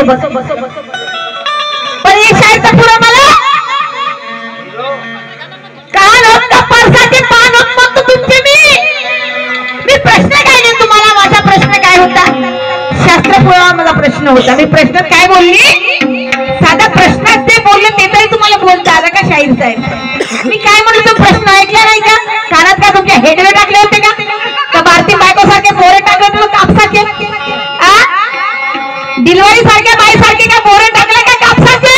माझ्यासोबत, पण एक शाळेचा पुरा मला कान कपाळसाठी पान म्हणतो तुमचे मी प्रश्न काय नाही तुम्हाला. माझा प्रश्न काय होता? शास्त्र पुरावा माझा प्रश्न होता. मी प्रश्न काय बोलली? साधा प्रश्नात ते बोलले ते तरी तुम्हाला बोलता आलं का शाहीर साहेब? मी काय म्हणलो तो प्रश्न ऐकला नाही का? कानात का तुमच्या हेडवे टाकले होते का भारती बायको सारखे बोरे टाकले होते कापसाचे? डिलिव्हरी सारख्या बाई सारखे का बोरे टाकले का कापसाचे?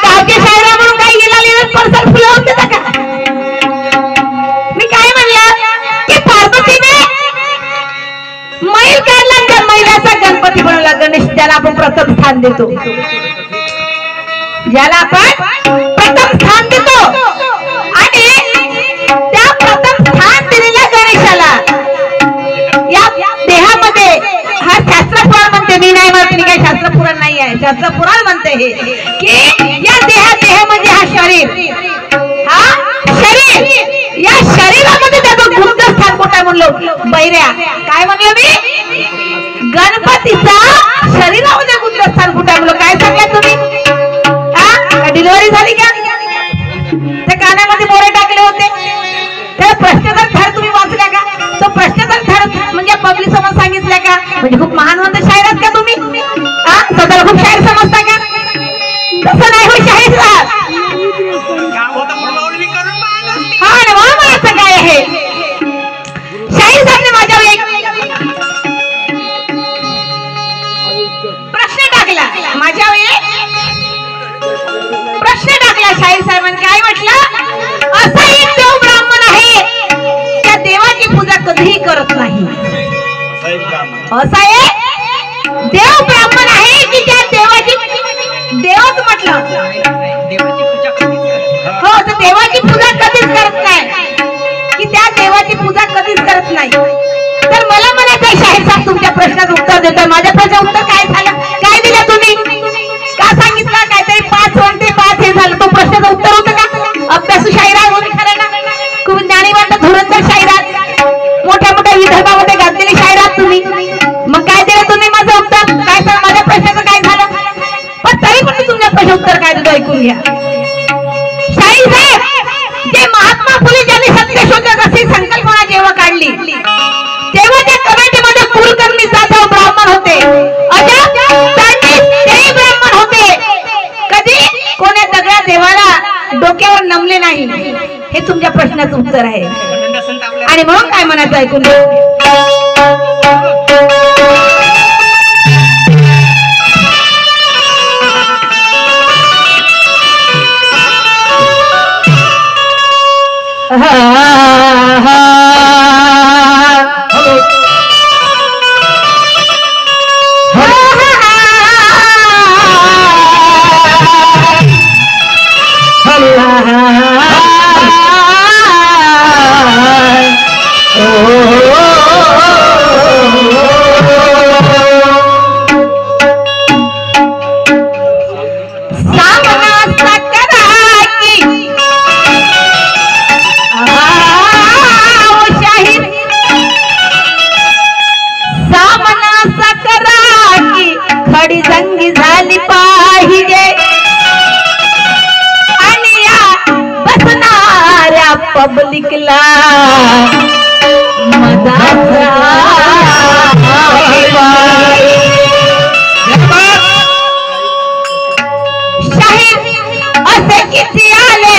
गावचे शायरा म्हणून काही गेला लिहिलं परसर फुलं होते का? मी काय म्हणलं की पार्वतीने मैल काढला त्या मैलाचा गणपती बनवला गणेश, ज्याला आपण प्रथम स्थान देतो, ज्याला आपण प्रथम स्थान देतो. आणि त्या प्रथम स्थान दिलेल्या गणेशाला या देहामध्ये, हा शास्त्र पुराण म्हणते, मी नाही म्हणते, मी काही शास्त्र पुराण नाही आहे, शास्त्र पुराण म्हणते हे की या देह म्हणजे हा शरीर, या शरीरामध्ये त्याचं गुप्त स्थान कुठे म्हणलो? बैऱ्या काय म्हणलं मी? गणपतीचा शरीरामध्ये गुप्त स्थान कुठे म्हणलो? काय सांगल्या तुम्ही? डिलिव्हरी झाली का? त्या कानामध्ये बोरे टाकले होते, त्या प्रश्नाचा थर तुम्ही वाचला का? तो प्रश्नाचा थर म्हणजे पब्लिक समज सांगितला का? म्हणजे खूप महान म्हणत शाहीर का तुम्ही? स्वतःला खूप शाहीर समजता का? तसं नाही हो शाहीर साहेब. काय आहे शाहीर साहेबने माझ्यावर एक प्रश्न टाकला, माझ्यावर एक प्रश्न टाकला शाहीर साहेबांनी. काय म्हटलं? असा एक देव ब्राह्मण आहे त्या देवाची पूजा कधीही करत नाही. असा एक देव ब्राह्मण आहे की त्या देवाची, देवच म्हटलं हो, तर देवाची पूजा कधीच करत नाही, की त्या देवाची पूजा कधीच करत नाही. तर मला म्हणायचं शाहीर साहेब तुमच्या प्रश्नाचं उत्तर देतोय. माझ्या प्रश्नाचं उत्तर काय झालं? काय दिलं तुम्ही? का सांगितलं? काहीतरी 5 म्हणते 5 हे झालं. तो प्रश्नाचं उत्तर होतं का? अभ्यासू शाहीर होते खरं ना, खूप ज्ञानीवंत धुरंधर शाहीरात, मोठ्या मोठ्या विदर्भामध्ये गाजलेली शाहीरात तुम्ही. मग काय दिलं तुम्ही माझं उत्तर? काय सांग माझ्या प्रश्नाचं काय झालं? पण तरी पण तुमच्या प्रश्न उत्तर काय देतो ऐकून घ्या. शाहीर साहेब, जे महात्मा फुले ज्यांनी सत्यशोधक अशी संकल्पना जेव्हा काढली तेव्हा त्या कमिटीमध्ये कुलकर्णी जाधव ब्राह्मण होते, तेही ब्राह्मण होते. कधी कोण्या दगड्या देवाला डोक्यावर नमले नाही. हे तुमच्या प्रश्नाचं उत्तर आहे. आणि म्हणून काय म्हणायचं ऐकून पब्लिकला शाहीर असे किती आले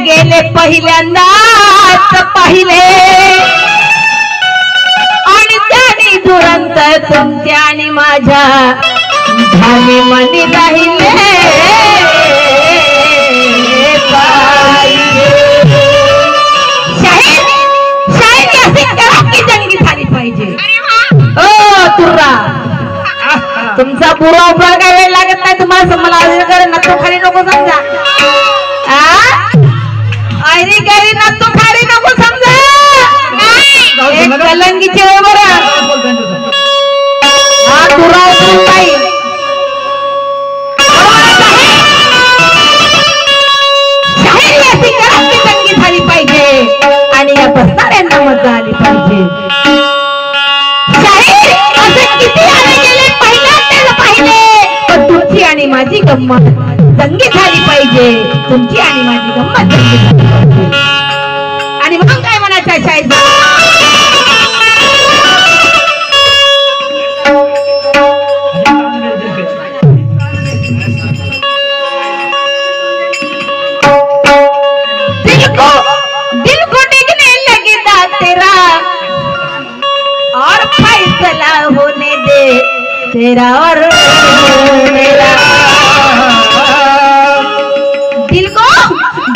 गेले पहिल्यांदाच पाहिले, आणि त्याने दुरंत तुमच्या आणि माझ्या झाली मनी राहिले. तुमचा पुरा उपरा काय वेळ लागत नाही तुम्हाला. मला नत्तो खाली नको समजा, आयरी गरी नत्तो खाली नको समजा. कलंगीचे बरोबर हा पुरा उतरून नाही. शाहीर अशी कराची जंगी झाली पाहिजे आणि या बसणाऱ्यांना मजा आली पाहिजे. शाहीर असे किती आले गेले पहिला गंमत जंगी झाली पाहिजे, तुमची आणि माझी गंमत जंगी झाली पाहिजे. आणि मग काय म्हणायचं आहे शाहीर? दिल को डिगने लगेगा तेरा और फैसला होने दे तेरा और मेरा. दिल को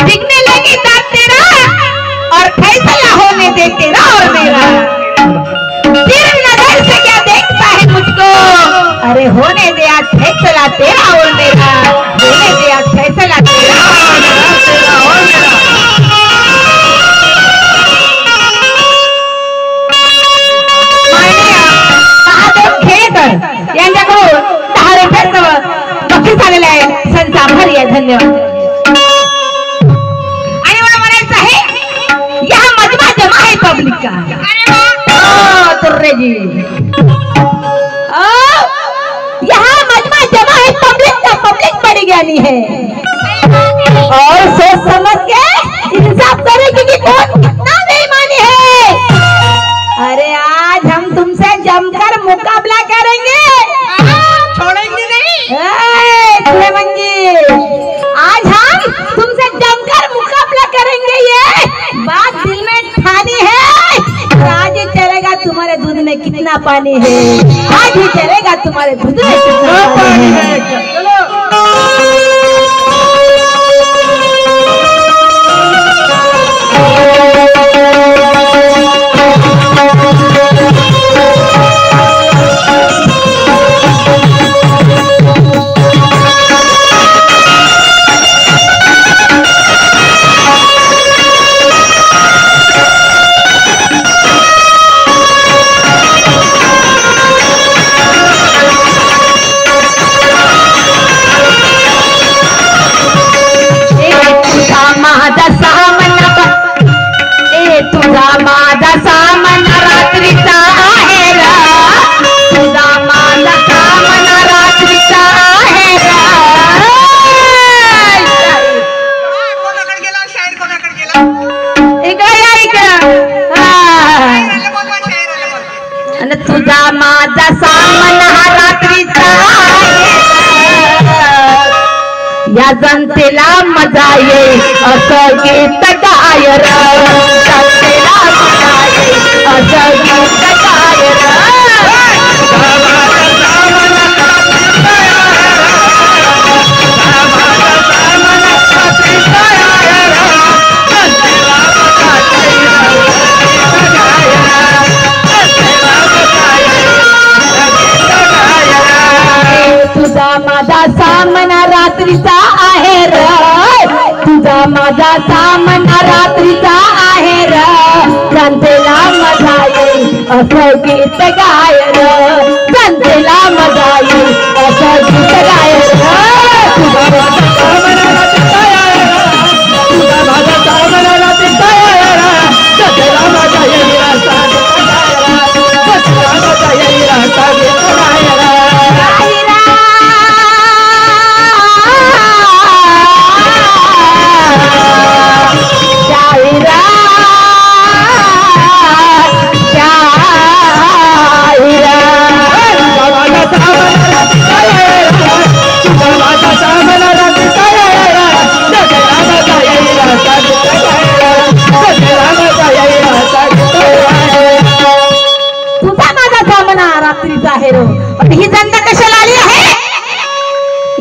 डिगने लगेगा तेरा और फैसला होने दे तेरा और मेरा. तेरी नजर से क्या देखता है मुझको, अरे होने दे आज फैसला तेरा और मेरा, होने दे आज फैसला तेरा और मेरा. यांच्याकडून 10 रुपयाचं बक्षीस आलेलं आहे. संत आभारी आहे, धन्यवाद. आणि मला म्हणायचं आहे यह मजमा जमा है पब्लिक का. तुर्रे जी यहाँ मजमा जमा है पब्लिक का, पब्लिक बड़ी ज्ञानी है और सोच समझ के इंसाफ करेगी कि कौन कितना बेईमानी है. अरे आज हम तुमसे जमकर मुकाबला करेंगे, छोड़ेंगे नहीं. मंजी आज हम तुमसे जमकर मुकाबला करेंगे, ये बात दिल में ठानी है. आज ही चलेगा तुम्हारे दूध में कितना पानी है, आज ही चलेगा तुम्हारे दूध में कितना पानी है. चलो तुझा माझा सामन हा रात्रीचा या जनतेला मजा ये असं गीत गायर, जनतेला मजा ये असं गीत गायर. तुझा माझा सामना रात्रीचा आहे र, तुझा माझा सामना रात्रीचा आहे र, जनतेला मजा येईल असं गीत गायर, जनतेला मजा येईल असं गीत गायर. तुझा माझा सामना रात्रीचा आहे र, तुझा माझा सामना रात्रीचा आहे र, जनतेला मजा येईल असं गीत गायर, जनतेला मजा येईल असं गीत गायर. ही जनता कशाला आली आहे?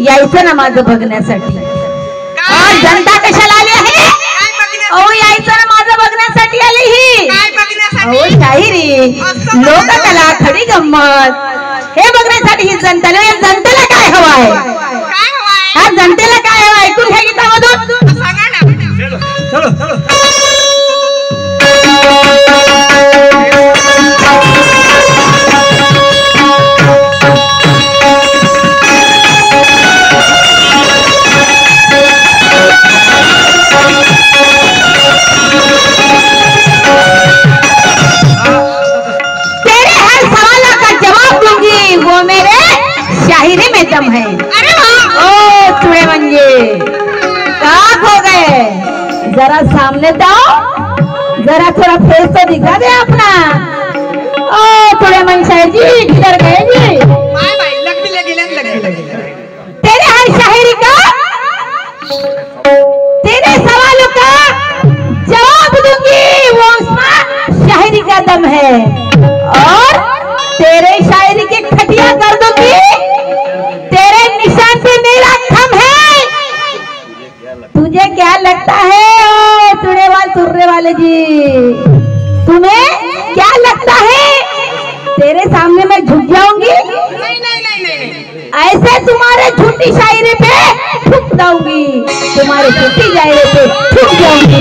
यायचं ना माझं बघण्यासाठी. जनता कशाला आली आहे? अहो यायचं ना माझं बघण्यासाठी आली ही. अहो शाहिरी, लोककला, खडी गंमत हे बघण्यासाठी ही जनता. जनतेला काय हवं आहे? हा जनतेला काय हवं ऐकून घ्या गीतामधून. शायरी में दम है. अरे वाह. ओ ये कहाँ खो गए? जरा सामने तो आओ, जरा थोड़ा फेस तो दिखा दे अपना। ओ थोड़े मनशाही जी किधर गए जी? लगी तेरे हर शायरी का, तेरे सवालों का जवाब दूंगी, वो उसमें शायरी का दम है। और तेरे शायरी की खटिया कर दूंगी, तेरे निशान पे मेरा थम है। तुझे क्या लगता है ओ तुर्रे वाले जी, तुम्हें क्या लगता है तेरे सामने मैं झुक जाऊंगी? नहीं, ऐसे तुम्हारे झूठी शायरी पे ठुक जाऊंगी, तुम्हारे झूठी शायरी पे ठुक जाऊंगी।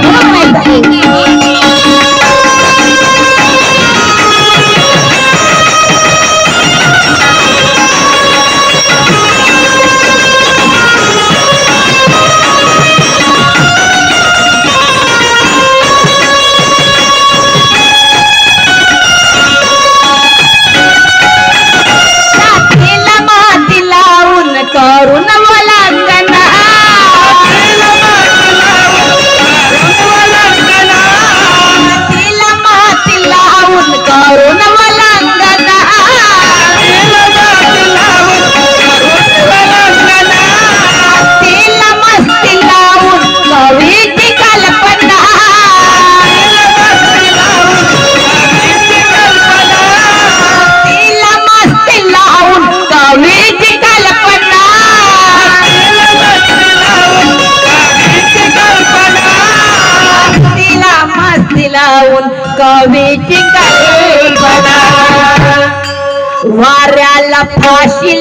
वाऱ्याला फाशी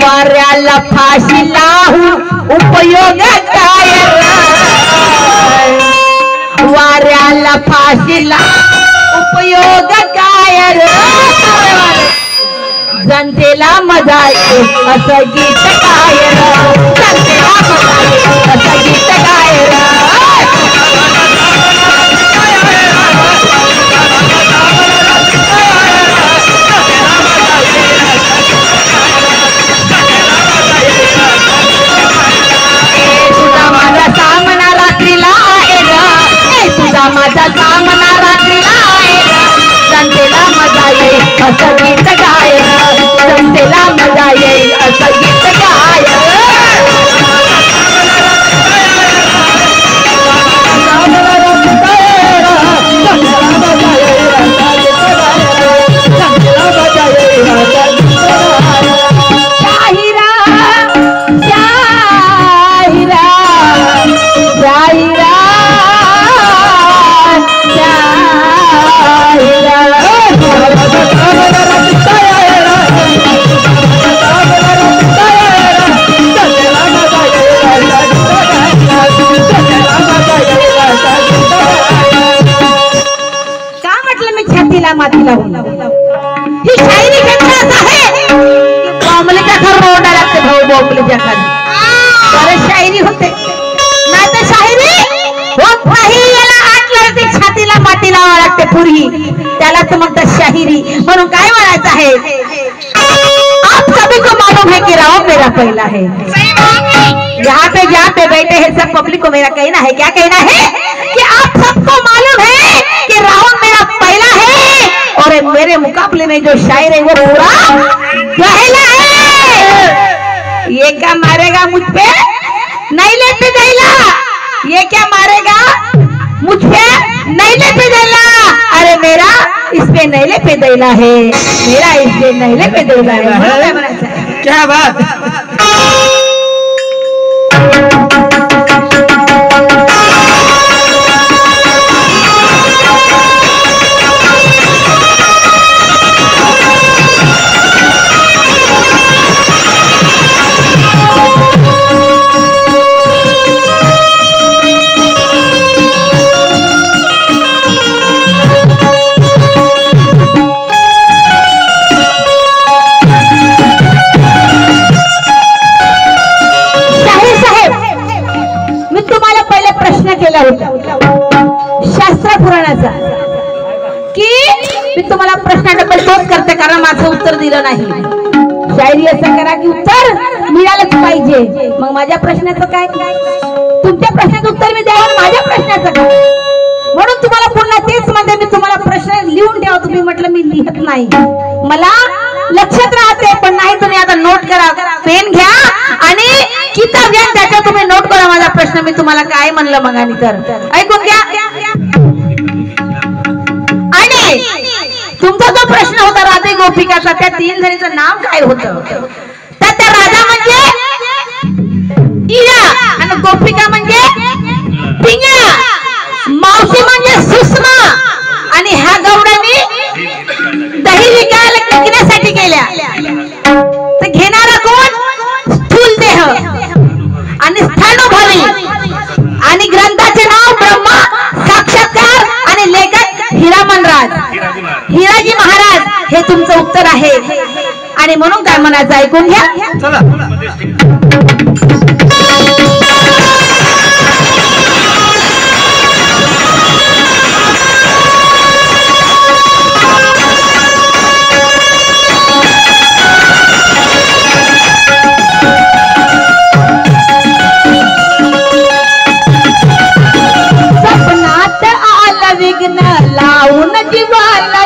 वाऱ्याला फाशी लावून उपयोग काय? वाऱ्याला फाशी उपयोग काय? जनतेला मजा येते असं गीत काय? जनतेला मजा येते असं गीत काय? माझा सामना रात्रीला आहे, जनतेला मजा येईल असं गीत गाय, जनतेला मजा येईल असं गीत गाय. मातीला ही शायरी घेतलाच आहे. बॉम्बलेच्या खर रोडा लागते भाऊ, बॉम्बलेच्या खाली बरेच शायरी होते, नाही तर शायरी होत नाही. याला आठ लागते, छातीला माती लावा लागते पुरी, त्याला तर म्हणतात शायरी. म्हणून काय म्हणायचं आहे, आप सभी को मालूम है कि रावण मेरा पहला है. यहाँ पे बैठे हैं सब पब्लिक को मेरा कहना है, क्या कहना है कि आप सबको मालूम है कि रावण मेरा पहला है, और मेरे मुकाबले में जो शायर है वो पूरा पहला है. ये क्या मारेगा मुझ पे? नहीं लेते दैला. ये क्या मारेगा मुझ पे? नहीं लेते दैला. अरे मेरा इस पे नैले पे दैला है, मेरा इस पे नैले पे दैला है. क्या बात. शास्त्र पुराणाचा की मी तुम्हाला प्रश्न डबल तोच करते कारण माझं उत्तर दिलं नाही. शायरी असं करा की उत्तर मिळालंच पाहिजे. मग माझ्या प्रश्नाचं काय? तुमच्या प्रश्नाचं उत्तर मी द्यावं, माझ्या प्रश्नाचं काय? म्हणून तुम्हाला पुन्हा तेच म्हणते, मी तुम्हाला प्रश्न लिहून ठेवा. तुम्ही म्हटलं मी लिहत नाही, मला लक्षात राहते पण नाही. तुम्ही आता नोट करा, पेन घ्या आणि किताब घ्या, त्याच्यात तुम्ही नोट करा माझा प्रश्न मी तुम्हाला काय म्हणलं मग. आणि तर ऐकून घ्या. आणि तुमचा जो प्रश्न होता राधे गोपिकाचा, त्या 3 जणीचं नाव काय होतं? तर त्या राधा म्हणजे इरा आणि गोपिका म्हणजे पिंगळा, मावशी म्हणजे सुषमा आणि ह्या गौडांनी दही विकण्यासाठी गेल्या. तर घेणारा कोण? स्थूल देह आणि स्थानोभावी आणि ग्रंथाचे नाव ब्रह्मा साक्षात्कार आणि लेखक हिरामनराज हिराजी महाराज हे तुमचं उत्तर आहे. आणि म्हणून काय म्हणायचं ऐकून घ्या. सपनात आलं विघ्न लावून जीवाला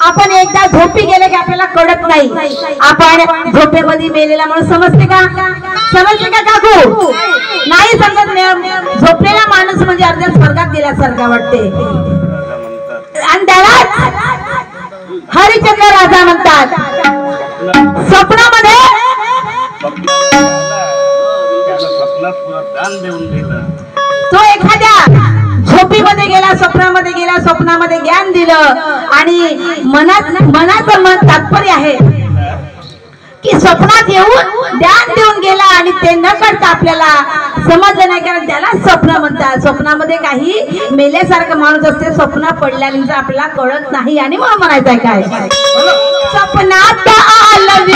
आपण एकदा झोपी गेले की आपल्याला कळत नाही. आपण झोपेमध्ये मेलेला माणूस समजते का? समजते का काकू? नाही समजत. झोपलेला माणूस म्हणजे अर्ध्या स्वर्गात गेल्यासारखा वाटते. आणि त्याला हरिचंद्र राजा म्हणतात. स्वप्नामध्ये तो एखाद्या झोपीमध्ये गेला, स्वप्नामध्ये गेला, स्वप्नामध्ये ज्ञान दिलं. आणि मनाचं मन तात्पर्य आहे की स्वप्नात येऊन ज्ञान देऊन गेला आणि ते न करता आपल्याला समजलं नाही, कारण त्याला स्वप्न म्हणतात. स्वप्नामध्ये काही मेल्यासारखं माणूस असते, स्वप्न पडल्यानंतर आपल्याला कळत नाही. आणि म्हणून म्हणायचं आहे काय? स्वप्नात आलं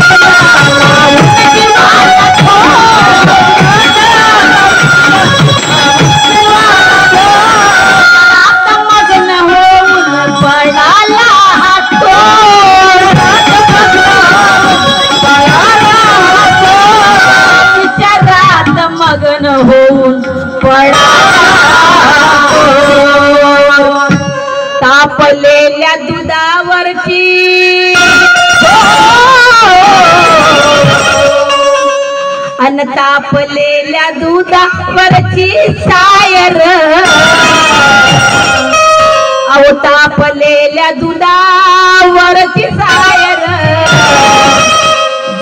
मगन होऊन पडा तापलेल्या दुधावरची अन तापलेल्या दुधावरची सायर, अहो तापलेल्या दुधावरची सायर,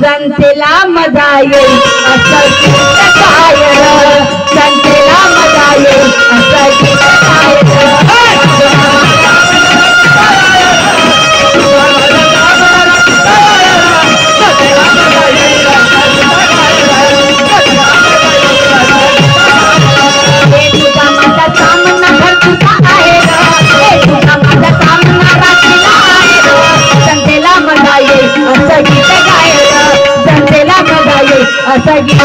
जनतेला मजा येईल असं गीत सायर, जनतेला मजा येईल असं गीत सायर. असं गीत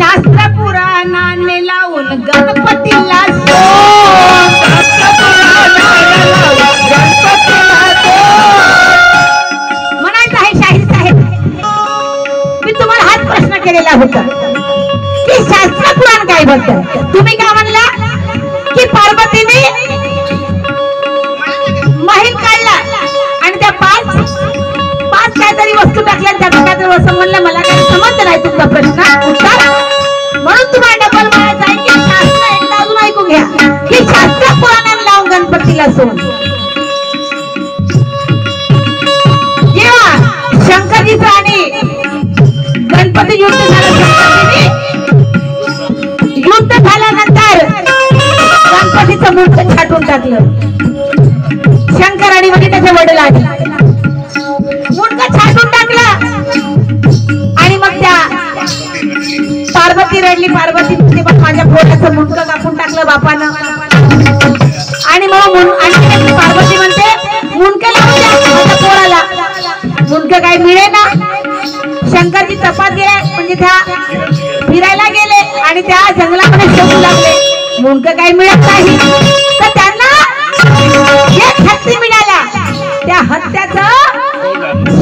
शास्त्र पुराणाने लावून गणपतीला म्हणायचं आहे शाहीर साहेब, मी तुम्हाला हाच प्रश्न केलेला होता की शास्त्र पुराण काय बोलतं. तुम्ही काय म्हणला की पार्वतीने महिल काढला आणि त्या पाच काहीतरी वस्तू टाकल्या, त्याचं काहीतरी वस्तू म्हणलं. मला काही समजलं नाही तुमचा प्रश्न उत्तर, म्हणून तुम्हाला डबल म्हणायचं आहे की शास्त्र एकदा अजून ऐकून घ्या की शास्त्र पुराणाला लावून गणपतीला सोड. जेव्हा शंकरजीचं आणि गणपती युद्ध झालं, युद्ध झाल्यानंतर गणपतीचं मुंड छाटून टाकलं. शंकर आणि म्हणजे त्याचे वडील आले, मुंड छाटून टाकला आणि मग त्या पार्वती रडली. पार्वती म्हणते पण माझ्या पोटाचं मुंडकं कापून टाकलं बापानं. आणि मग पार्वती म्हणते मुंडकं लावून द्या माझ्या पोराला. मुंडकं काय मिळे ना. शंकरजी तपास गेले म्हणजे त्या फिरायला गेले आणि त्या जंगलामध्ये शोधू लागले, मुंडकं काही मिळत नाही. तर त्यांना एक हत्ती मिळाला, त्या हत्त्याचं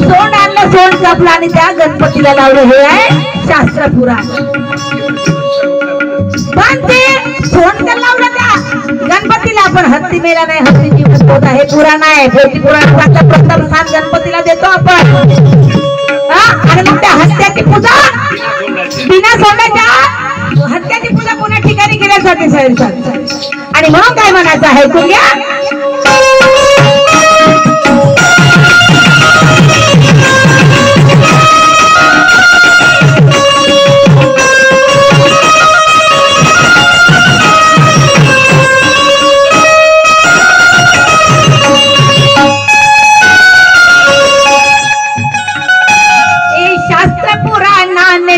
सोंड आणलं, सोंड कापलं आणि त्या गणपतीला लावलं. हे आहे शास्त्र पुराण. पण ते सोंड तर लावलं त्या गणपतीला, पण हत्ती मेला नाही, हत्ती जिवंत होता. हे पुराण आहे. शेवटी पुराणाचा प्रथम स्थान गणपतीला देतो आपण. आणि मग त्या हत्याची पूजा बिना सोंडाच्या हत्याची पूजा कोणा ठिकाणी केल्या जाते साहेब. आणि म्हणून काय म्हणायचं आहे तुझ्या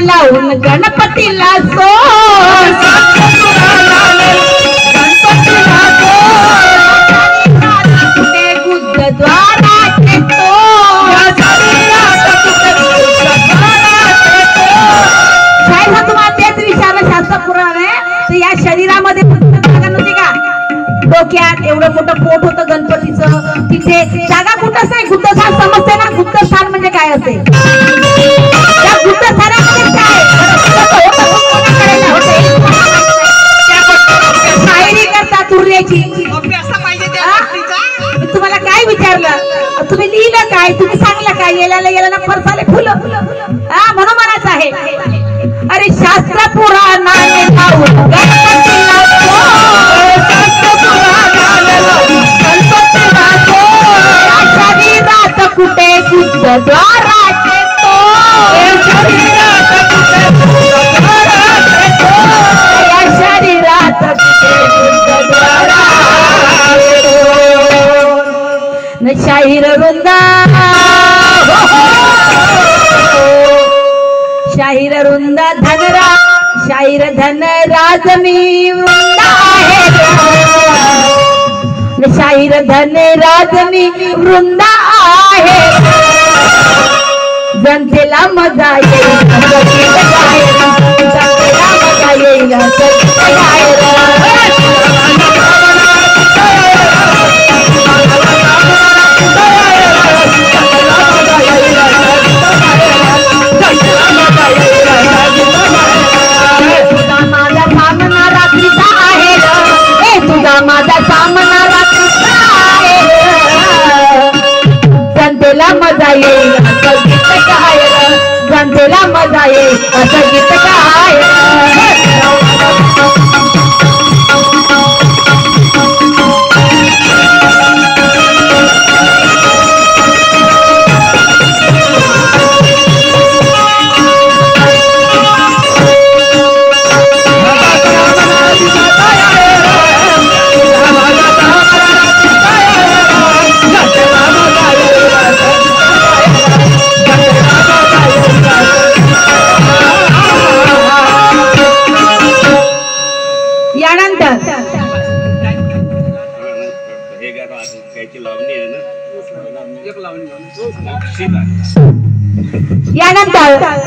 लावून गणपतीला सोड. कुठे गुद्धद्वाराचे साहेब, तुम्हाला तेच विचारलं. शास्त्र पुराण आहे तर या शरीरामध्ये जागा नव्हती का? डोक्यात एवढं मोठं पोट होतं गणपतीचं, तिथे जागा कुठंच नाही. गुद्धस्थान समजते ना? गुद्धस्थान म्हणजे काय असते? त्या गुद्धस्थानामध्ये काय शायरी करता तुर्याची. तुम्हाला काय विचारलं, तुम्ही लिहिलं काय, तुम्ही सांगलं काय? येला ना फरसाले फुलं. म्हणून म्हणायचं आहे अरे शास्त्र पुराणाने लावून गणपतीला शरीरात कुठे गुद्धद्वाराचे शरीरात शाहीर वृंदा, शाहीर वृंदा धनरा, शाहीर धन राजमी वृंदा आहे. शाहीर धन राजमी वृंदा आहे. जनतेला मजा येईल, जनतेला मजा येईल. तुझा माझा सामना रात्रीचा आहे, तुझा माझा सामना रात्रीचा आहे. जनतेला मजा येईल असं गीत काय, जनतेला मजा येईल असं गीत काय. यानंतर